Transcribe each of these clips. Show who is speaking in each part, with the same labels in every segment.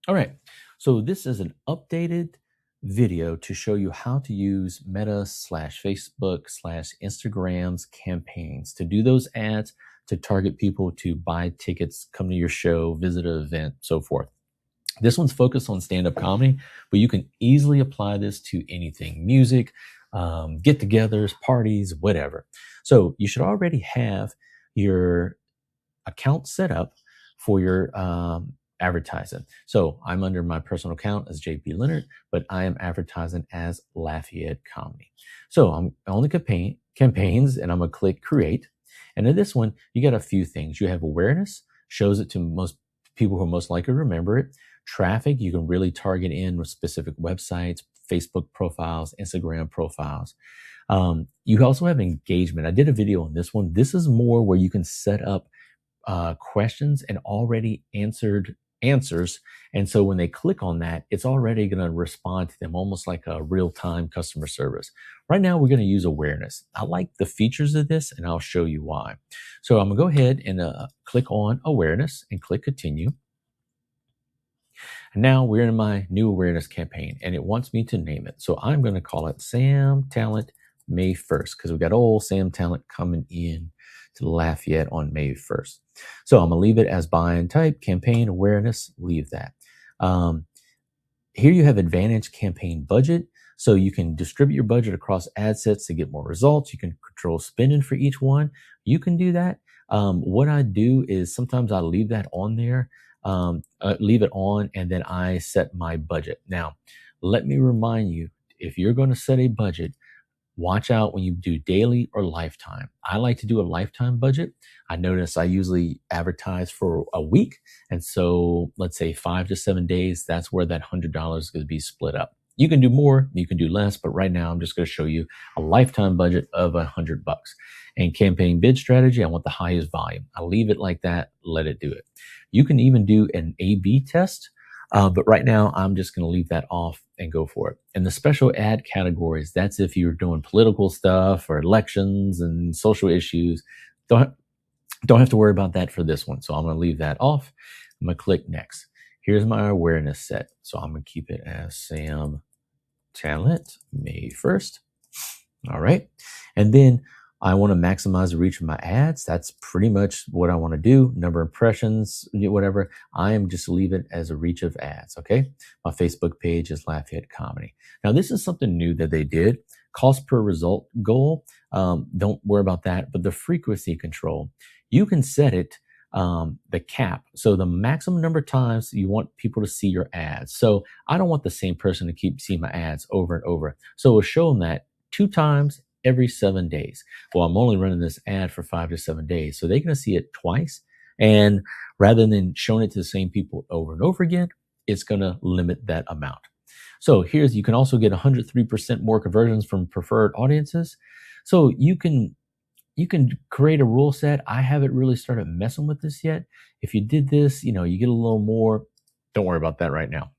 Speaker 1: All right. So this is an updated video to show you how to use Meta slash Facebook slash Instagram's campaigns to do those ads to target people to buy tickets, come to your show, visit an event, so forth. This one's focused on stand-up comedy, but you can easily apply this to anything, music, get-togethers, parties, whatever. So you should already have your account set up for your advertising. So I'm under my personal account as JP Leonard, but I am advertising as Lafayette Comedy. So I'm on the campaigns, and I'm gonna click create. And in this one, you got a few things. You have awareness, shows it to most people who are most likely to remember it. Traffic, you can really target in with specific websites, Facebook profiles, Instagram profiles. You also have engagement. I did a video on this one. This is more where you can set up questions and already answered answers. And so when they click on that, it's already going to respond to them almost like a real-time customer service. Right now, we're going to use awareness. I like the features of this, and I'll show you why. So I'm going to go ahead and click on awareness and click continue. And now we're in my new awareness campaign, and it wants me to name it. So I'm going to call it Sam Talent May 1st, because we've got old Sam Talent coming in to Lafayette on May 1st. So I'm going to leave it as buying type, campaign awareness, leave that. Here you have advantage campaign budget. So you can distribute your budget across ad sets to get more results. You can control spending for each one. You can do that. What I do is sometimes I leave that on there, leave it on, and then I set my budget. Now, let me remind you, if you're going to set a budget, watch out when you do daily or lifetime. I like to do a lifetime budget. I notice I usually advertise for a week. And so let's say 5 to 7 days, that's where that $100 is going to be split up. You can do more, you can do less, but right now I'm just going to show you a lifetime budget of $100. And campaign bid strategy, I want the highest volume. I'll leave it like that, let it do it. You can even do an A/B test. But right now, I'm just going to leave that off and go for it. And the special ad categories, that's if you're doing political stuff or elections and social issues. Don't have to worry about that for this one. So I'm going to leave that off. I'm going to click next. Here's my awareness set. So I'm going to keep it as Sam Talent May 1st. All right. And then I want to maximize the reach of my ads. That's pretty much what I want to do. Number of impressions, whatever. I am just leave it as a reach of ads. Okay. My Facebook page is Lafayette Comedy. Now, this is something new that they did. Cost per result goal. Don't worry about that. But the frequency control, you can set it, the cap. So the maximum number of times you want people to see your ads. So I don't want the same person to keep seeing my ads over and over. So we'll show them that 2 times every 7 days. Well, I'm only running this ad for 5 to 7 days. So they're going to see it twice. And rather than showing it to the same people over and over again, it's going to limit that amount. So you can also get 103% more conversions from preferred audiences. So you can create a rule set. I haven't really started messing with this yet. If you did this, you get a little more. Don't worry about that right now.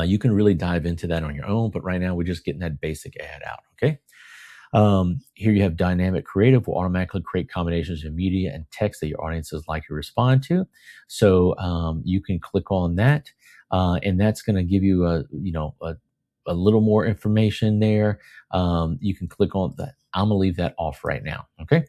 Speaker 1: You can really dive into that on your own. But right now, we're just getting that basic ad out. Okay. Here you have dynamic creative will automatically create combinations of media and text that your audiences like to respond to. So you can click on that, and that's going to give you a little more information there. You can click on that. I'm gonna leave that off right now. Okay.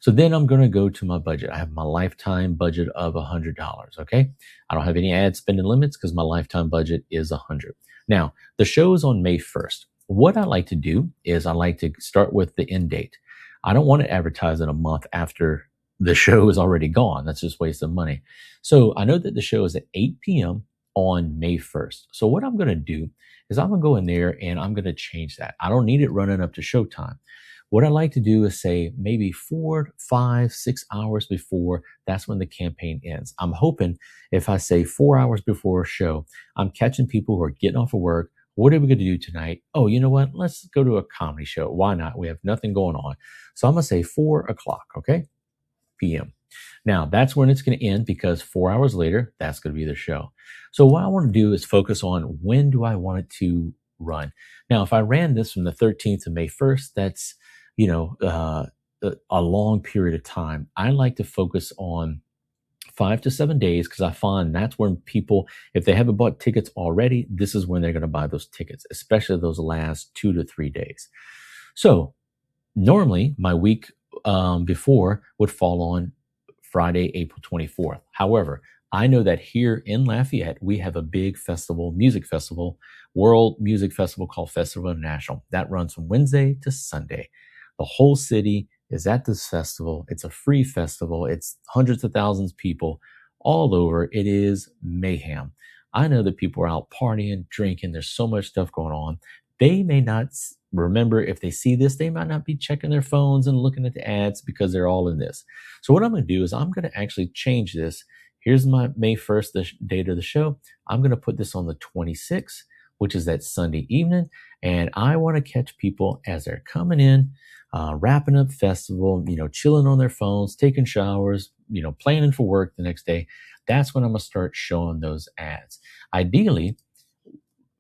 Speaker 1: So then I'm going to go to my budget. I have my lifetime budget of $100. Okay. I don't have any ad spending limits because my lifetime budget is $100. Now the show is on May 1st. What I like to do is I like to start with the end date. I don't want to advertise in a month after the show is already gone. That's just waste of money. So I know that the show is at 8 p.m. on May 1st. So what I'm going to do is I'm going to go in there and I'm going to change that. I don't need it running up to showtime. What I like to do is say maybe 4, 5, 6 hours before, that's when the campaign ends. I'm hoping if I say 4 hours before a show, I'm catching people who are getting off of work. What are we going to do tonight? Oh, you know what? Let's go to a comedy show. Why not? We have nothing going on. So I'm going to say 4 o'clock, okay? p.m. Now, that's when it's going to end because 4 hours later, that's going to be the show. So what I want to do is focus on when do I want it to run. Now, if I ran this from the 13th to May 1st, that's, a long period of time. I like to focus on 5 to 7 days, because I find that's when people, if they haven't bought tickets already, this is when they're going to buy those tickets, especially those last 2 to 3 days. So normally my week before would fall on Friday, April 24th. However, I know that here in Lafayette, we have a big festival, music festival, world music festival called Festival International. That runs from Wednesday to Sunday. The whole city is at this festival. It's a free festival. It's hundreds of thousands of people all over. It is mayhem. I know that people are out partying, drinking. There's so much stuff going on. They may not remember, if they see this, they might not be checking their phones and looking at the ads because they're all in this. So what I'm going to do is I'm going to actually change this. Here's my May 1st, the date of the show. I'm going to put this on the 26th, which is that Sunday evening. And I want to catch people as they're coming in, wrapping up festival, chilling on their phones, taking showers, planning for work the next day. That's when I'm going to start showing those ads. Ideally,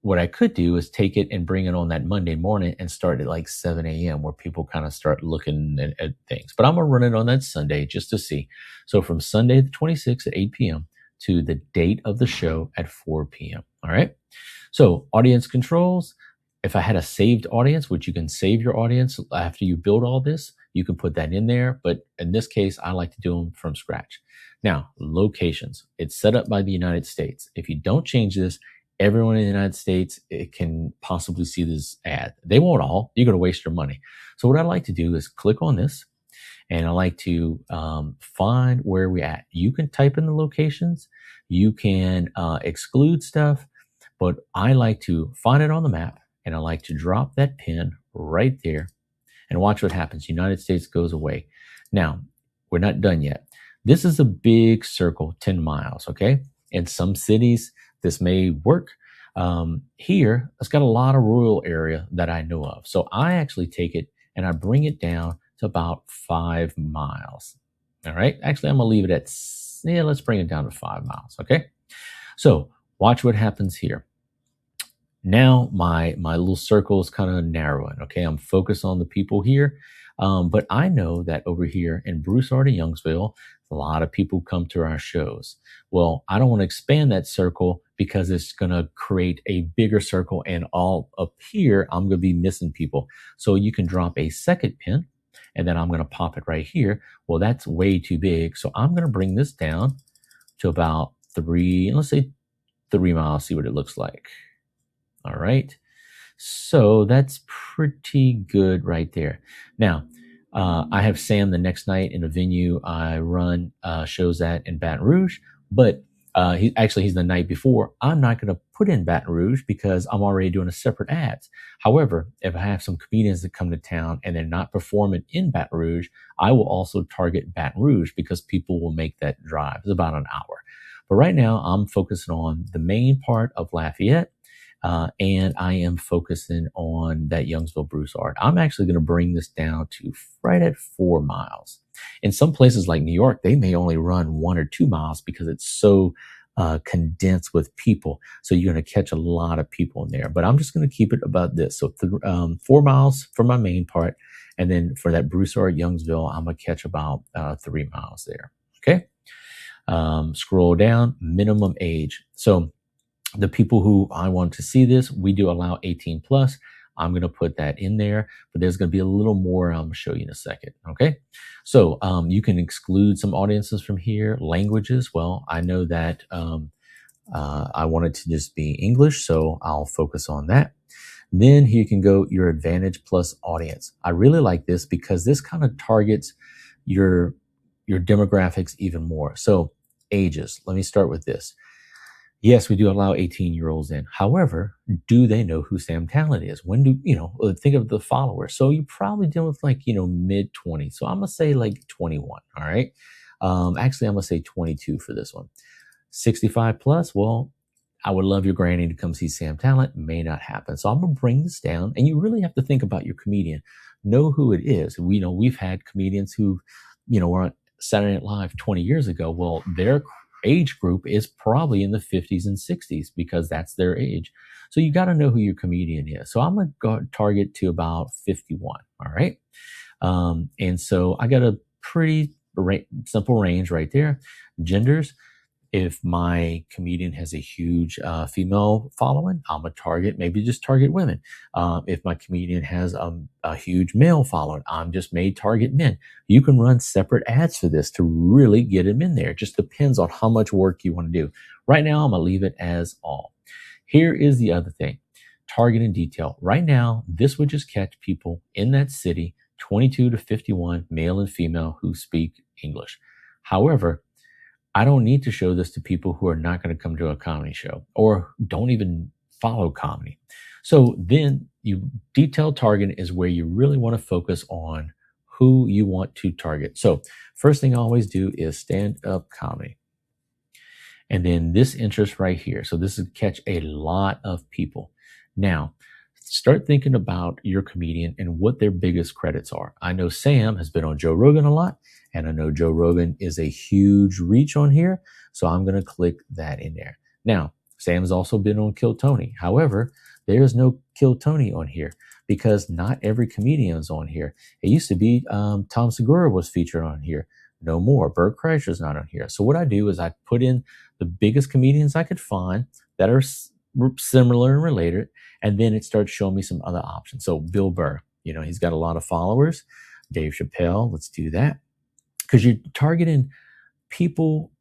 Speaker 1: what I could do is take it and bring it on that Monday morning and start at like 7 a.m. where people kind of start looking at things. But I'm going to run it on that Sunday just to see. So from Sunday the 26th at 8 p.m. to the date of the show at 4 p.m. All right. So audience controls. If I had a saved audience, which you can save your audience after you build all this, you can put that in there. But in this case, I like to do them from scratch. Now, locations. It's set up by the United States. If you don't change this, everyone in the United States, it can possibly see this ad. They won't all. You're going to waste your money. So what I like to do is click on this, and I like to find where we're at. You can type in the locations. You can exclude stuff, but I like to find it on the map, and I like to drop that pin right there and watch what happens. United States goes away. Now, we're not done yet. This is a big circle, 10 miles, okay? In some cities, this may work. Here, it's got a lot of rural area that I know of. So I actually take it and I bring it down to about 5 miles. All right. Actually, I'm going to leave it at, let's bring it down to 5 miles. Okay. So watch what happens here. Now my little circle is kind of narrowing. Okay. I'm focused on the people here. But I know that over here in Broussard and Youngsville, a lot of people come to our shows. Well, I don't want to expand that circle because it's going to create a bigger circle, and all up here, I'm going to be missing people. So you can drop a second pin, and then I'm going to pop it right here. Well, that's way too big. So I'm going to bring this down to about 3 miles, see what it looks like. All right. So that's pretty good right there. Now, I have Sam the next night in a venue I run shows at in Baton Rouge, but he's the night before. I'm not going to put in Baton Rouge because I'm already doing a separate ads. However, if I have some comedians that come to town and they're not performing in Baton Rouge, I will also target Baton Rouge because people will make that drive. It's about an hour. But right now, I'm focusing on the main part of Lafayette. And I am focusing on that Youngsville Broussard. I'm actually going to bring this down to right at 4 miles. In some places like New York, they may only run 1 or 2 miles because it's so condensed with people. So you're going to catch a lot of people in there. But I'm just going to keep it about this. So 4 miles for my main part. And then for that Broussard Youngsville, I'm going to catch about 3 miles there. Okay. Scroll down, minimum age. So the people who I want to see this, we do allow 18 plus. I'm going to put that in there, but there's going to be a little more I'm going to show you in a second. Okay. So, you can exclude some audiences from here. Languages. Well, I know that, I want it to just be English, so I'll focus on that. Then here you can go your advantage plus audience. I really like this because this kind of targets your demographics even more. So ages, let me start with this. Yes, we do allow 18-year-olds in. However, do they know who Sam Talent is? When do, think of the followers. So you're probably dealing with mid-20s. So I'm going to say like 21. All right. Actually, I'm going to say 22 for this one. 65 plus. Well, I would love your granny to come see Sam Talent. May not happen. So I'm going to bring this down, and you really have to think about your comedian. Know who it is. We've had comedians who, were on Saturday Night Live 20 years ago. Well, their age group is probably in the 50s and 60s because that's their age. So you got to know who your comedian is. So I'm going to go target to about 51. All right. And so I got a pretty simple range right there. Genders. If my comedian has a huge female following, I'm gonna target, maybe just target women. If my comedian has a huge male following, I'm just may target men. You can run separate ads for this to really get them in there. It just depends on how much work you want to do. Right now, I'm gonna leave it as all. Here is the other thing, target in detail. Right now, this would just catch people in that city, 22 to 51, male and female, who speak English. However, I don't need to show this to people who are not going to come to a comedy show or don't even follow comedy. So then you detailed target is where you really want to focus on who you want to target. So first thing I always do is stand-up comedy. And then this interest right here. So this is catch a lot of people. Now, start thinking about your comedian and what their biggest credits are. I know Sam has been on Joe Rogan a lot, and I know Joe Rogan is a huge reach on here, so I'm going to click that in there. Now, Sam's also been on Kill Tony. However, there's no Kill Tony on here because not every comedian is on here. It used to be Tom Segura was featured on here. No more. Bert Kreischer's not on here. So what I do is I put in the biggest comedians I could find that are similar and related, and then it starts showing me some other options. So Bill Burr, he's got a lot of followers. Dave Chappelle, let's do that. Because you're targeting people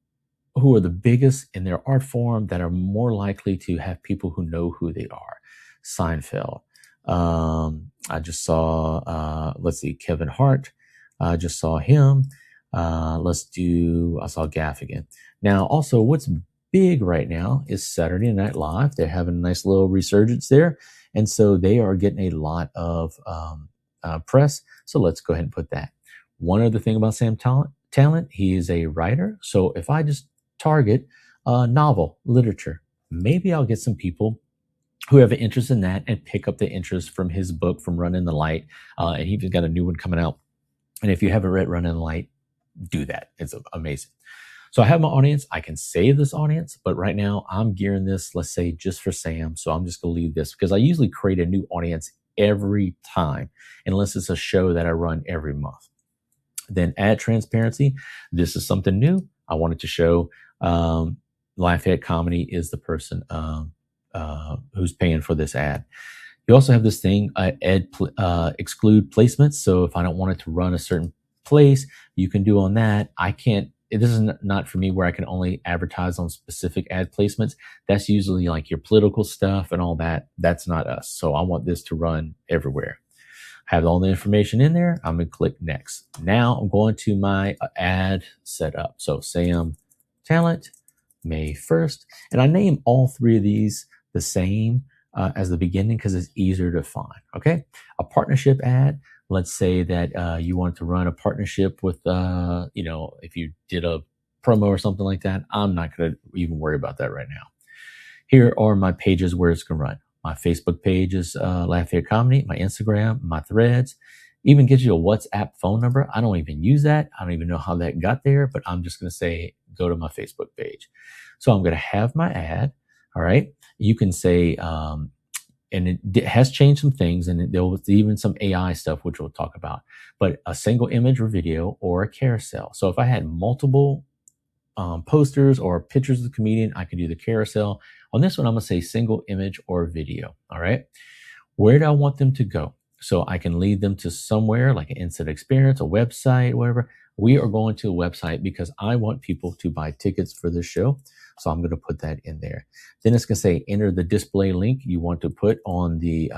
Speaker 1: who are the biggest in their art form that are more likely to have people who know who they are. Seinfeld. I just saw, Kevin Hart. I just saw him. I saw Gaffigan. Now, also, what's big right now is Saturday Night Live. They're having a nice little resurgence there. And so they are getting a lot of press. So let's go ahead and put that. One other thing about Sam Talent, he is a writer. So if I just target novel literature, maybe I'll get some people who have an interest in that and pick up the interest from his book, from Running the Light. And he's got a new one coming out. And if you haven't read Running the Light, do that. It's amazing. So I have my audience. I can save this audience, but right now I'm gearing this, let's say, just for Sam. So I'm just going to leave this because I usually create a new audience every time, unless it's a show that I run every month. Then ad transparency. This is something new. I wanted to show Lafayette Comedy is the person who's paying for this ad. You also have this thing, exclude placements. So if I don't want it to run a certain place, you can do on that. This is not for me where I can only advertise on specific ad placements. That's usually like your political stuff and all that. That's not us. So I want this to run everywhere. Have all the information in there. I'm going to click next. Now I'm going to my ad setup. So Sam Talent, May 1st. And I name all three of these the same as the beginning because it's easier to find. Okay. A partnership ad. Let's say that you want to run a partnership with, if you did a promo or something like that. I'm not going to even worry about that right now. Here are my pages where it's going to run. My Facebook page is Lafayette Comedy. My Instagram, my Threads, even gives you a WhatsApp phone number. I don't even use that. I don't even know how that got there, but I'm just going to say, go to my Facebook page. So I'm going to have my ad. All right. You can say, and it has changed some things, and there was even some AI stuff, which we'll talk about, but a single image or video or a carousel. So if I had multiple posters or pictures of the comedian, I can do the carousel. On this one, I'm going to say single image or video. All right. Where do I want them to go? So I can lead them to somewhere like an instant experience, a website, whatever. We are going to a website because I want people to buy tickets for this show. So I'm going to put that in there. Then it's going to say enter the display link you want to put on the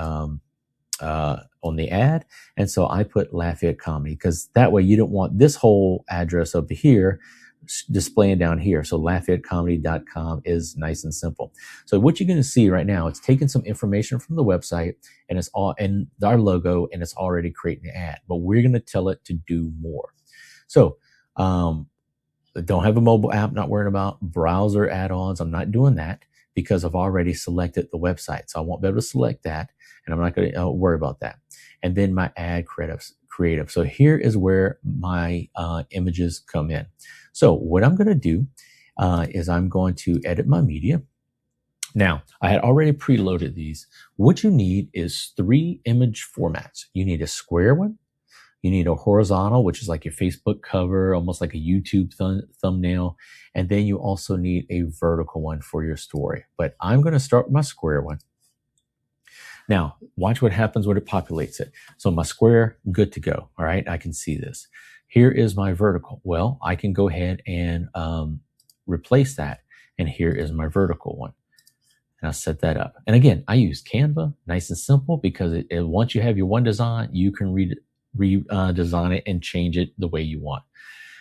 Speaker 1: ad. And so I put Lafayette Comedy because that way you don't want this whole address up here displaying down here. So LafayetteComedy.com is nice and simple. So what you're going to see right now, it's taking some information from the website and it's all in our logo and it's already creating the ad, but we're going to tell it to do more. So, don't have a mobile app, not worrying about browser add-ons. I'm not doing that because I've already selected the website. So I won't be able to select that and I'm not going to worry about that. And then my ad creative. So here is where my images come in. So what I'm going to do is I'm going to edit my media. Now, I had already preloaded these. What you need is 3 image formats. You need a square one. You need a horizontal, which is like your Facebook cover, almost like a YouTube thumbnail. And then you also need a vertical one for your story. But I'm going to start with my square one. Now, watch what happens when it populates it. So my square, good to go. All right, I can see this. Here is my vertical. Well, I can go ahead and replace that. And here is my vertical one. And I'll set that up. And again, I use Canva, nice and simple, because once you have your one design, you can redesign it and change it the way you want.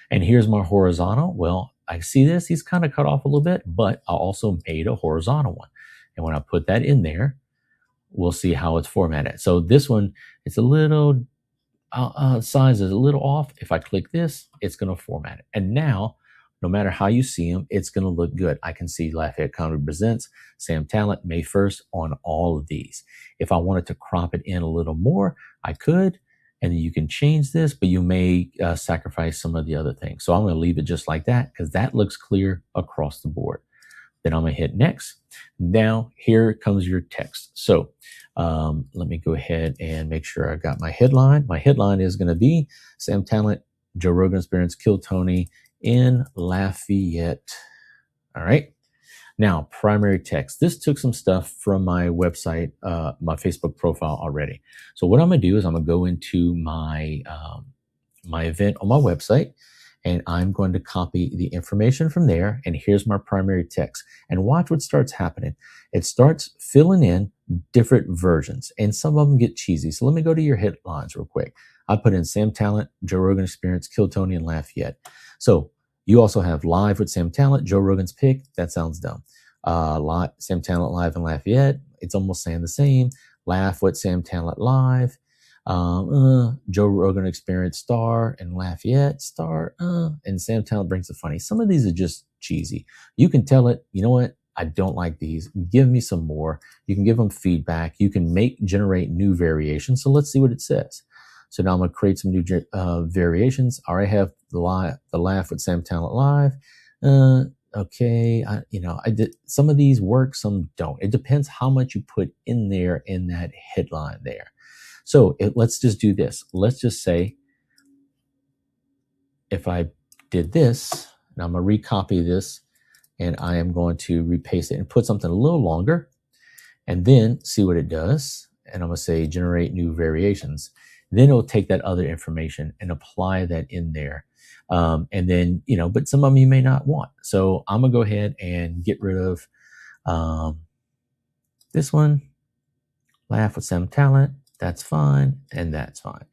Speaker 1: And here's my horizontal. Well, I see this, he's kind of cut off a little bit, but I also made a horizontal one. And when I put that in there, we'll see how it's formatted. So this one, it's a little, size is a little off. If I click this, it's going to format it. And now, no matter how you see them, it's going to look good. I can see Lafayette Comedy Presents, Sam Talent, May 1st on all of these. If I wanted to crop it in a little more, I could, and you can change this, but you may sacrifice some of the other things. So I'm going to leave it just like that because that looks clear across the board. Then I'm going to hit next. Now here comes your text. So let me go ahead and make sure I got my headline. My headline is going to be Sam Talent, Joe Rogan Experience, Kill Tony in Lafayette. All right. Now, primary text. This took some stuff from my website, my Facebook profile already. So what I'm going to do is I'm going to go into my my event on my website, and I'm going to copy the information from there. And here's my primary text. And watch what starts happening. It starts filling in different versions, and some of them get cheesy. So let me go to your headlines real quick. I put in Sam Talent, Joe Rogan Experience, Kill Tony, and Lafayette. So you also have Live with Sam Talent, Joe Rogan's Pick. That sounds dumb. Sam Talent Live in Lafayette. It's almost saying the same. Laugh with Sam Talent Live. Joe Rogan Experience star and Lafayette star. And Sam Talent brings the funny. Some of these are just cheesy. You can tell it, you know what? I don't like these. Give me some more. You can give them feedback. You can generate new variations. So let's see what it says. So now I'm going to create some new variations. I already have the Laugh with Sam Talent Live. Okay. I did some of these work, some don't. It depends how much you put in there in that headline there. So let's just do this. Let's just say if I did this, and I'm going to recopy this, and I am going to repaste it and put something a little longer, and then see what it does. And I'm going to say generate new variations. Then it'll take that other information and apply that in there. And then, but some of them you may not want. So I'm going to go ahead and get rid of this one. Laugh with Sam Talent. That's fine. And that's fine.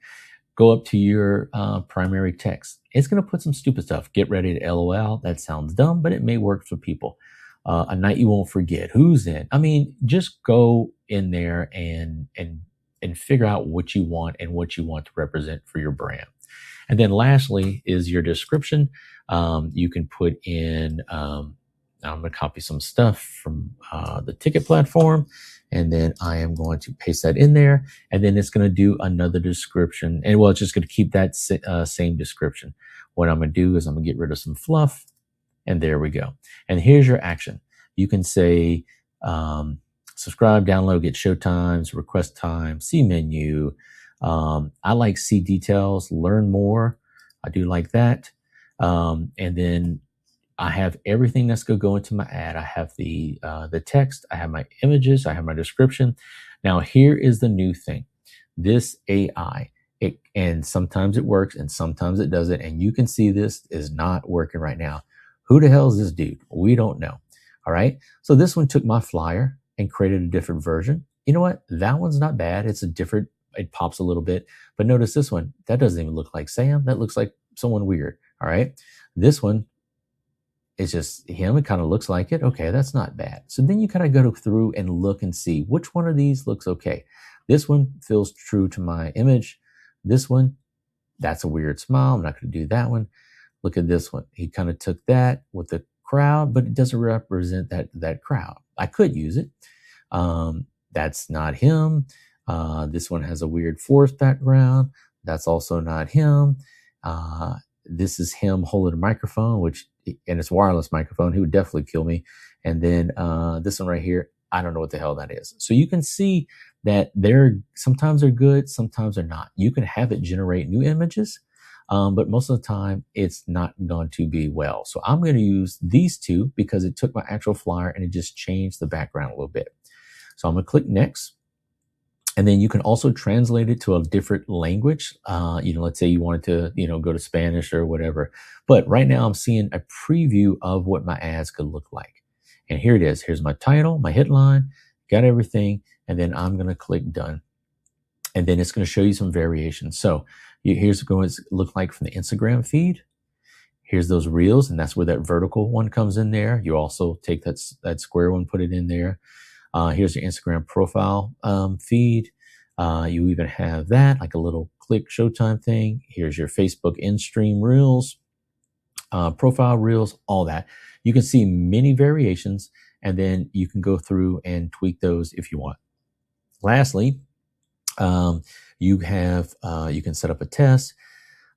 Speaker 1: Go up to your primary text. It's going to put some stupid stuff. Get ready to LOL. That sounds dumb, but it may work for people. A night you won't forget. Who's in? I mean, just go in there and figure out what you want and what you want to represent for your brand. And then lastly is your description. You can put in, I'm going to copy some stuff from the ticket platform, and then I am going to paste that in there, and then it's going to do another description. And well, it's just going to keep that same description. What I'm going to do is I'm going to get rid of some fluff, and there we go. And here's your action. You can say, subscribe, download, get show times, request time, see menu. I like see details, learn more. I do like that. And then I have everything that's going to go into my ad. I have the text, I have my images, I have my description. Now here is the new thing. This AI, and sometimes it works and sometimes it doesn't. And you can see this is not working right now. Who the hell is this dude? We don't know. All right. So this one took my flyer and created a different version. You know what? That one's not bad. It's it pops a little bit, but notice this one, that doesn't even look like Sam. That looks like someone weird. All right. This one, it's just him. It kind of looks like it. Okay. That's not bad. So then you kind of go through and look and see which one of these looks okay. This one feels true to my image. This one, that's a weird smile. I'm not going to do that one. Look at this one. He kind of took that with the crowd, but it doesn't represent that crowd. I could use it. That's not him. This one has a weird forest background. That's also not him. This is him holding a microphone, and it's wireless microphone. He would definitely kill me. And then this one right here, I don't know what the hell that is. So you can see that sometimes they're good, sometimes they're not. You can have it generate new images, but most of the time it's not going to be well. So I'm going to use these two because it took my actual flyer and it just changed the background a little bit. So I'm going to click next. And then you can also translate it to a different language. Let's say you wanted to, go to Spanish or whatever. But right now I'm seeing a preview of what my ads could look like. And here it is. Here's my title, my headline, got everything. And then I'm going to click done. And then it's going to show you some variations. So here's going to look like from the Instagram feed. Here's those reels, and that's where that vertical one comes in there. You also take that square one, put it in there. Here's your Instagram profile feed. You even have that, like a little click showtime thing. Here's your Facebook in-stream reels, profile reels, all that. You can see many variations, and then you can go through and tweak those if you want. Lastly, you can set up a test.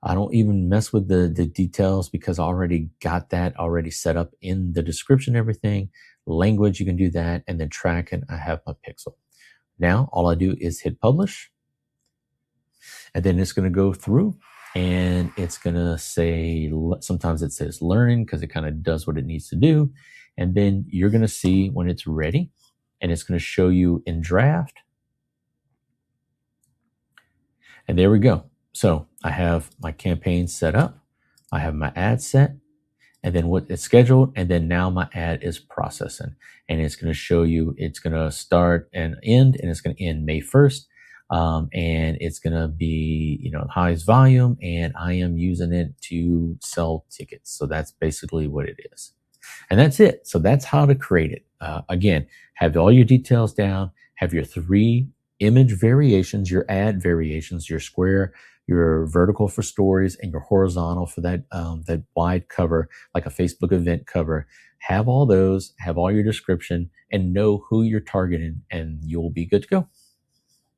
Speaker 1: I don't even mess with the details because I already got that already set up in the description, everything. Language, you can do that, and then track, and I have my pixel. Now, all I do is hit publish, and then it's going to go through, and it's going to say, sometimes it says learning because it kind of does what it needs to do, and then you're going to see when it's ready, and it's going to show you in draft, and there we go. So I have my campaign set up, I have my ad set, and then what it's scheduled, and then now my ad is processing, and it's going to show you, it's going to start and end, and it's going to end May 1st, and it's going to be, highest volume, and I am using it to sell tickets. So that's basically what it is, and that's it. So that's how to create it. Again, have all your details down, have your 3 image variations, your ad variations, your square, your vertical for stories, and your horizontal for that wide cover, like a Facebook event cover. Have all those, have all your description, and know who you're targeting, and you'll be good to go.